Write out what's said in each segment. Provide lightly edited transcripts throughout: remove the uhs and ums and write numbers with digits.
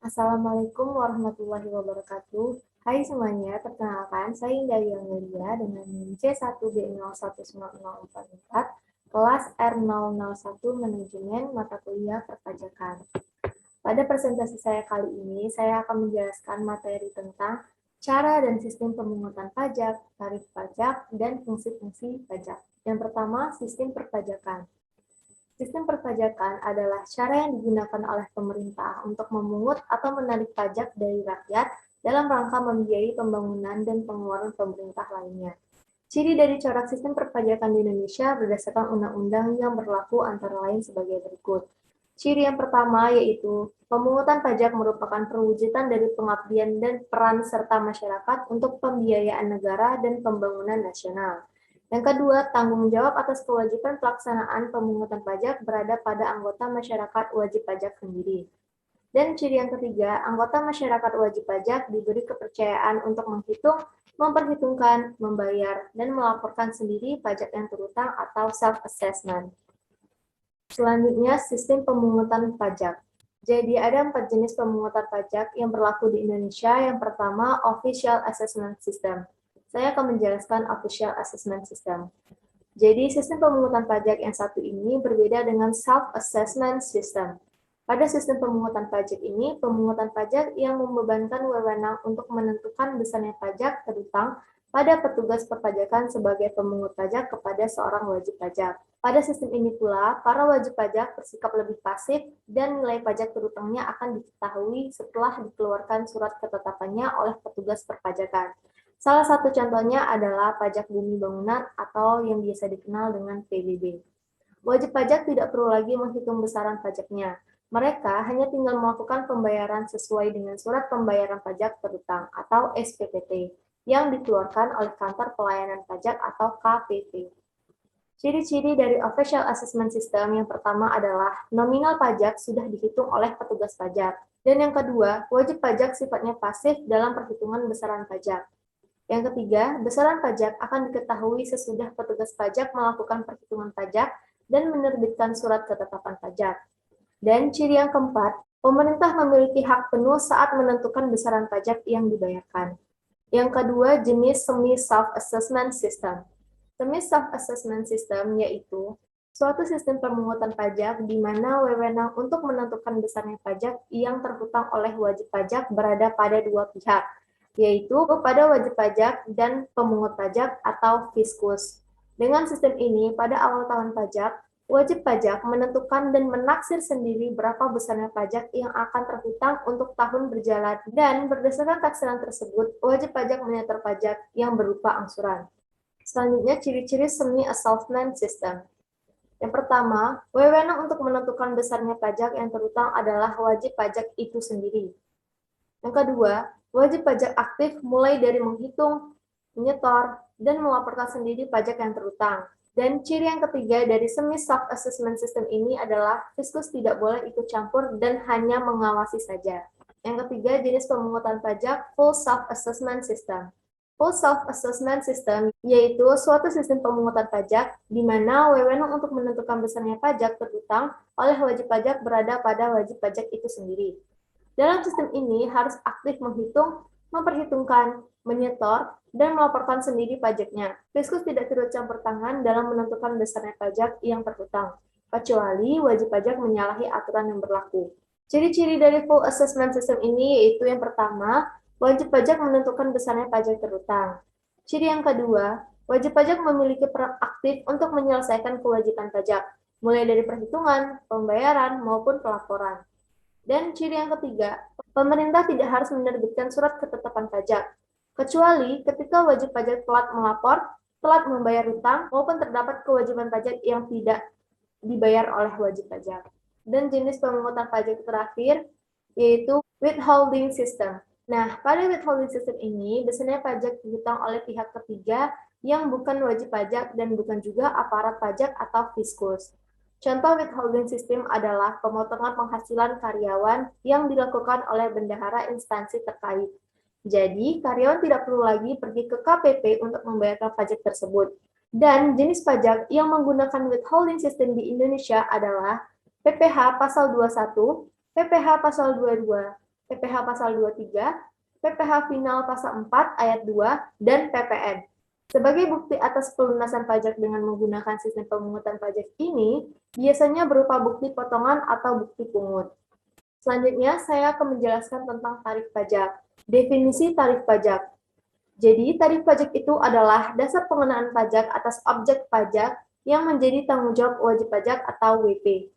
Assalamualaikum warahmatullahi wabarakatuh. Hai semuanya, perkenalkan saya Indah Yulia dengan NIM C1B019044, kelas R001 Manajemen Mata Kuliah Perpajakan. Pada presentasi saya kali ini, saya akan menjelaskan materi tentang cara dan sistem pemungutan pajak, tarif pajak, dan fungsi-fungsi pajak. Yang pertama, sistem perpajakan. Sistem perpajakan adalah cara yang digunakan oleh pemerintah untuk memungut atau menarik pajak dari rakyat dalam rangka membiayai pembangunan dan pengeluaran pemerintah lainnya. Ciri dari corak sistem perpajakan di Indonesia berdasarkan undang-undang yang berlaku antara lain sebagai berikut. Ciri yang pertama yaitu pemungutan pajak merupakan perwujudan dari pengabdian dan peran serta masyarakat untuk pembiayaan negara dan pembangunan nasional. Yang kedua, tanggung jawab atas kewajiban pelaksanaan pemungutan pajak berada pada anggota masyarakat wajib pajak sendiri. Dan ciri yang ketiga, anggota masyarakat wajib pajak diberi kepercayaan untuk menghitung, memperhitungkan, membayar, dan melaporkan sendiri pajak yang terutang atau self-assessment. Selanjutnya, sistem pemungutan pajak. Jadi ada 4 jenis pemungutan pajak yang berlaku di Indonesia. Yang pertama, Official Assessment System. Saya akan menjelaskan Official Assessment System. Jadi sistem pemungutan pajak yang satu ini berbeda dengan Self-Assessment System. Pada sistem pemungutan pajak ini, pemungutan pajak yang membebankan wewenang untuk menentukan besarnya pajak terutang pada petugas perpajakan sebagai pemungut pajak kepada seorang wajib pajak. Pada sistem ini pula, para wajib pajak bersikap lebih pasif dan nilai pajak terutangnya akan diketahui setelah dikeluarkan surat ketetapannya oleh petugas perpajakan. Salah satu contohnya adalah pajak bumi bangunan atau yang biasa dikenal dengan PBB. Wajib pajak tidak perlu lagi menghitung besaran pajaknya. Mereka hanya tinggal melakukan pembayaran sesuai dengan surat pembayaran pajak terutang atau SPPT yang dikeluarkan oleh Kantor Pelayanan Pajak atau KPP. Ciri-ciri dari Official Assessment System yang pertama adalah nominal pajak sudah dihitung oleh petugas pajak. Dan yang kedua, wajib pajak sifatnya pasif dalam perhitungan besaran pajak. Yang ketiga, besaran pajak akan diketahui sesudah petugas pajak melakukan perhitungan pajak dan menerbitkan surat ketetapan pajak. Dan ciri yang keempat, pemerintah memiliki hak penuh saat menentukan besaran pajak yang dibayarkan. Yang kedua, jenis semi self-assessment system. Semi self-assessment system yaitu suatu sistem pemungutan pajak di mana wewenang untuk menentukan besarnya pajak yang terhutang oleh wajib pajak berada pada dua pihak, yaitu pada wajib pajak dan pemungut pajak atau fiskus. Dengan sistem ini, pada awal tahun pajak, wajib pajak menentukan dan menaksir sendiri berapa besarnya pajak yang akan terhutang untuk tahun berjalan, dan berdasarkan taksiran tersebut, wajib pajak menyetor pajak yang berupa angsuran. Selanjutnya, ciri-ciri semi-assessment system. Yang pertama, wewenang untuk menentukan besarnya pajak yang terhutang adalah wajib pajak itu sendiri. Yang kedua, wajib pajak aktif mulai dari menghitung, menyetor, dan melaporkan sendiri pajak yang terhutang. Dan ciri yang ketiga dari semi self-assessment system ini adalah fiskus tidak boleh ikut campur dan hanya mengawasi saja. Yang ketiga, jenis pemungutan pajak full self-assessment system. Full self-assessment system yaitu suatu sistem pemungutan pajak di mana wewenang untuk menentukan besarnya pajak terhutang oleh wajib pajak berada pada wajib pajak itu sendiri. Dalam sistem ini harus aktif menghitung, memperhitungkan, menyetor, dan melaporkan sendiri pajaknya. Fiskus tidak turut campur tangan dalam menentukan besarnya pajak yang terhutang, kecuali wajib pajak menyalahi aturan yang berlaku. Ciri-ciri dari full assessment system ini yaitu yang pertama, wajib pajak menentukan besarnya pajak terhutang. Ciri yang kedua, wajib pajak memiliki peran aktif untuk menyelesaikan kewajiban pajak, mulai dari perhitungan, pembayaran, maupun pelaporan. Dan ciri yang ketiga, pemerintah tidak harus menerbitkan surat ketetapan pajak, kecuali ketika wajib pajak telat melapor, telat membayar hutang, maupun terdapat kewajiban pajak yang tidak dibayar oleh wajib pajak. Dan jenis pemungutan pajak terakhir, yaitu withholding system. Nah, pada withholding system ini, biasanya pajak dihutang oleh pihak ketiga yang bukan wajib pajak dan bukan juga aparat pajak atau fiskus. Contoh withholding system adalah pemotongan penghasilan karyawan yang dilakukan oleh bendahara instansi terkait. Jadi, karyawan tidak perlu lagi pergi ke KPP untuk membayarkan pajak tersebut. Dan jenis pajak yang menggunakan withholding system di Indonesia adalah PPh pasal 21, PPh pasal 22, PPh pasal 23, PPh final pasal 4 ayat 2, dan PPN. Sebagai bukti atas pelunasan pajak dengan menggunakan sistem pemungutan pajak ini, biasanya berupa bukti potongan atau bukti pungut. Selanjutnya, saya akan menjelaskan tentang tarif pajak. Definisi tarif pajak. Jadi, tarif pajak itu adalah dasar pengenaan pajak atas objek pajak yang menjadi tanggung jawab wajib pajak atau WP.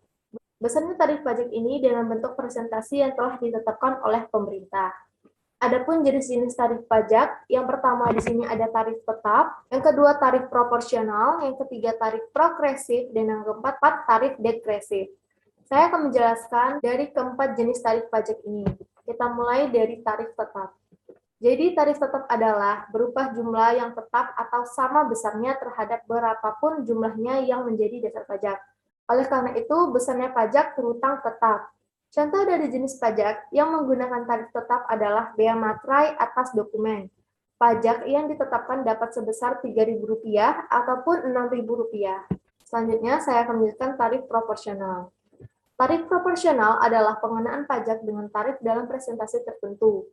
Besarnya tarif pajak ini dalam bentuk presentasi yang telah ditetapkan oleh pemerintah. Adapun jenis-jenis tarif pajak, yang pertama di sini ada tarif tetap, yang kedua tarif proporsional, yang ketiga tarif progresif, dan yang keempat tarif degresif. Saya akan menjelaskan dari keempat jenis tarif pajak ini. Kita mulai dari tarif tetap. Jadi tarif tetap adalah berupa jumlah yang tetap atau sama besarnya terhadap berapapun jumlahnya yang menjadi dasar pajak. Oleh karena itu, besarnya pajak terutang tetap. Contoh dari jenis pajak yang menggunakan tarif tetap adalah bea materai atas dokumen. Pajak yang ditetapkan dapat sebesar Rp3.000 ataupun Rp6.000. Selanjutnya, saya akan menjelaskan tarif proporsional. Tarif proporsional adalah pengenaan pajak dengan tarif dalam presentasi tertentu.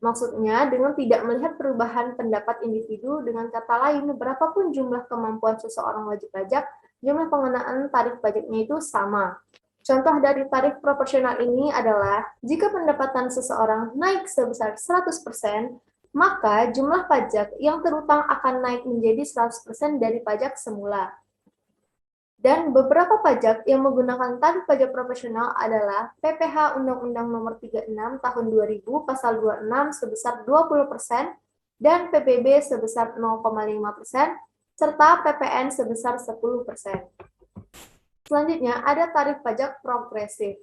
Maksudnya, dengan tidak melihat perubahan pendapat individu, dengan kata lain, berapapun jumlah kemampuan seseorang wajib pajak, jumlah pengenaan tarif pajaknya itu sama. Contoh dari tarif proporsional ini adalah, jika pendapatan seseorang naik sebesar 100%, maka jumlah pajak yang terutang akan naik menjadi 100% dari pajak semula. Dan beberapa pajak yang menggunakan tarif pajak proporsional adalah PPh Undang-Undang Nomor 36 Tahun 2000 Pasal 26 sebesar 20% dan PPB sebesar 0,5%, serta PPN sebesar 10%. Selanjutnya ada tarif pajak progresif.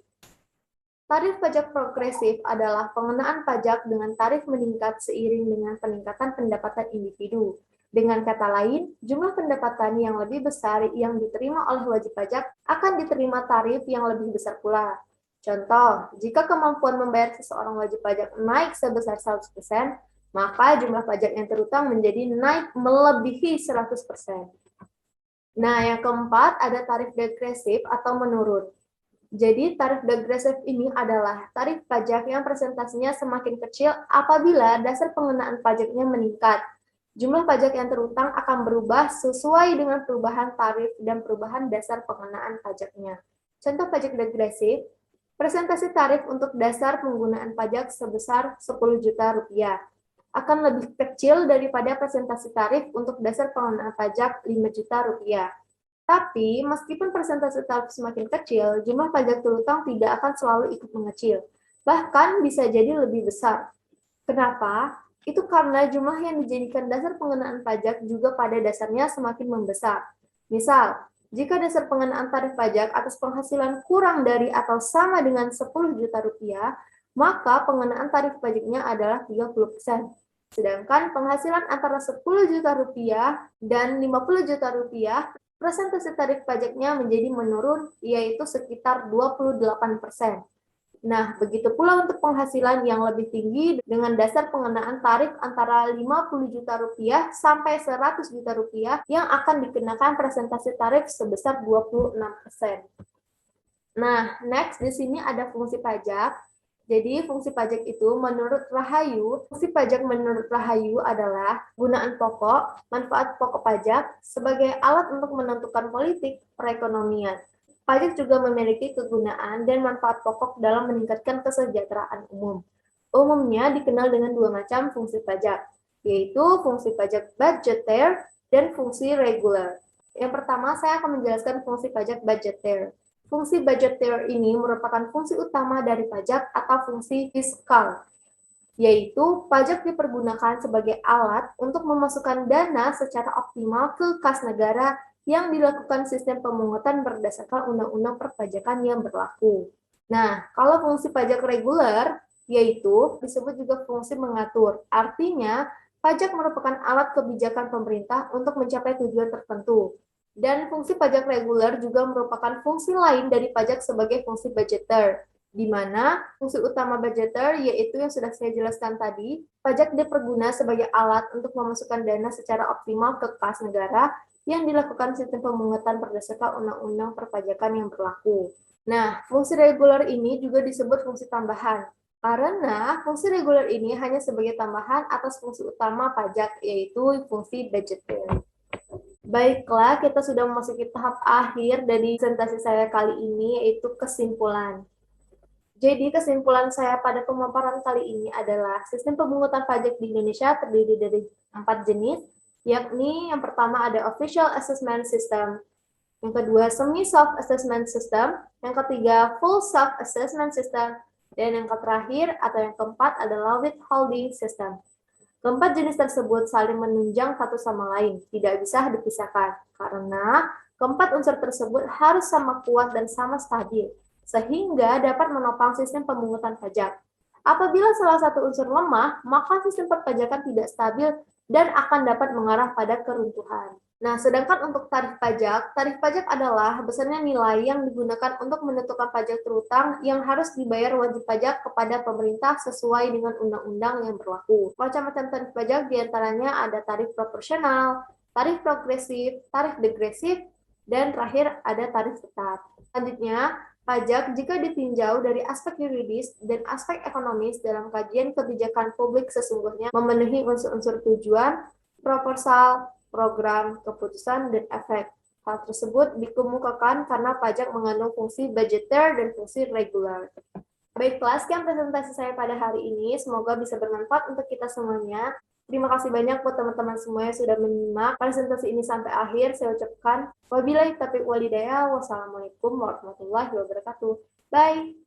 Tarif pajak progresif adalah pengenaan pajak dengan tarif meningkat seiring dengan peningkatan pendapatan individu. Dengan kata lain, jumlah pendapatan yang lebih besar yang diterima oleh wajib pajak akan diterima tarif yang lebih besar pula. Contoh, jika kemampuan membayar seseorang wajib pajak naik sebesar 100%, maka jumlah pajak yang terutang menjadi naik melebihi 100%. Nah, yang keempat ada tarif degresif atau menurun. Jadi, tarif degresif ini adalah tarif pajak yang presentasinya semakin kecil apabila dasar pengenaan pajaknya meningkat. Jumlah pajak yang terutang akan berubah sesuai dengan perubahan tarif dan perubahan dasar pengenaan pajaknya. Contoh pajak degresif, presentasi tarif untuk dasar penggunaan pajak sebesar Rp10 juta akan lebih kecil daripada presentasi tarif untuk dasar pengenaan pajak Rp5 juta. Tapi, meskipun presentasi tarif semakin kecil, jumlah pajak terutang tidak akan selalu ikut mengecil. Bahkan bisa jadi lebih besar. Kenapa? Itu karena jumlah yang dijadikan dasar pengenaan pajak juga pada dasarnya semakin membesar. Misal, jika dasar pengenaan tarif pajak atas penghasilan kurang dari atau sama dengan Rp10 juta, maka pengenaan tarif pajaknya adalah 30%. Sedangkan penghasilan antara Rp10 juta dan Rp50 juta, presentasi tarif pajaknya menjadi menurun, yaitu sekitar 28%. Nah, begitu pula untuk penghasilan yang lebih tinggi dengan dasar pengenaan tarif antara Rp50 juta sampai Rp100 juta yang akan dikenakan presentasi tarif sebesar 26%. Nah, next di sini ada fungsi pajak. Jadi, fungsi pajak itu menurut Rahayu, fungsi pajak menurut Rahayu adalah gunaan pokok, manfaat pokok pajak sebagai alat untuk menentukan politik perekonomian. Pajak juga memiliki kegunaan dan manfaat pokok dalam meningkatkan kesejahteraan umum. Umumnya dikenal dengan dua macam fungsi pajak, yaitu fungsi pajak budgeter dan fungsi reguler. Yang pertama, saya akan menjelaskan fungsi pajak budgeter. Fungsi budgeter ini merupakan fungsi utama dari pajak atau fungsi fiskal, yaitu pajak dipergunakan sebagai alat untuk memasukkan dana secara optimal ke kas negara yang dilakukan sistem pemungutan berdasarkan undang-undang perpajakan yang berlaku. Nah, kalau fungsi pajak reguler, yaitu disebut juga fungsi mengatur. Artinya, pajak merupakan alat kebijakan pemerintah untuk mencapai tujuan tertentu. Dan fungsi pajak reguler juga merupakan fungsi lain dari pajak sebagai fungsi budgeter, di mana fungsi utama budgeter yaitu yang sudah saya jelaskan tadi, pajak diperguna sebagai alat untuk memasukkan dana secara optimal ke kas negara yang dilakukan sistem pemungutan berdasarkan undang-undang perpajakan yang berlaku. Nah, fungsi reguler ini juga disebut fungsi tambahan. Karena fungsi reguler ini hanya sebagai tambahan atas fungsi utama pajak, yaitu fungsi budgeting. Baiklah, kita sudah memasuki tahap akhir dari presentasi saya kali ini, yaitu kesimpulan. Jadi, kesimpulan saya pada pemaparan kali ini adalah sistem pemungutan pajak di Indonesia terdiri dari 4 jenis, yakni yang pertama ada Official Assessment System, yang kedua Semi Self Assessment System, yang ketiga Full Self Assessment System, dan yang terakhir atau yang keempat adalah Withholding System. Keempat jenis tersebut saling menunjang satu sama lain, tidak bisa dipisahkan, karena keempat unsur tersebut harus sama kuat dan sama stabil, sehingga dapat menopang sistem pemungutan pajak. Apabila salah satu unsur lemah, maka sistem perpajakan tidak stabil dan akan dapat mengarah pada keruntuhan. Nah, sedangkan untuk tarif pajak adalah besarnya nilai yang digunakan untuk menentukan pajak terutang yang harus dibayar wajib pajak kepada pemerintah sesuai dengan undang-undang yang berlaku. Macam-macam tarif pajak diantaranya ada tarif proporsional, tarif progresif, tarif degresif, dan terakhir ada tarif tetap. Selanjutnya, pajak jika ditinjau dari aspek yuridis dan aspek ekonomis dalam kajian kebijakan publik sesungguhnya memenuhi unsur-unsur tujuan, proposal, program, keputusan, dan efek. Hal tersebut dikemukakan karena pajak mengandung fungsi budgeter dan fungsi regular. Baiklah, sekian presentasi saya pada hari ini. Semoga bisa bermanfaat untuk kita semuanya. Terima kasih banyak buat teman-teman semua yang sudah menyimak presentasi ini sampai akhir. Saya ucapkan wabillahi taufiq walhidayah. Wassalamualaikum warahmatullahi wabarakatuh. Bye.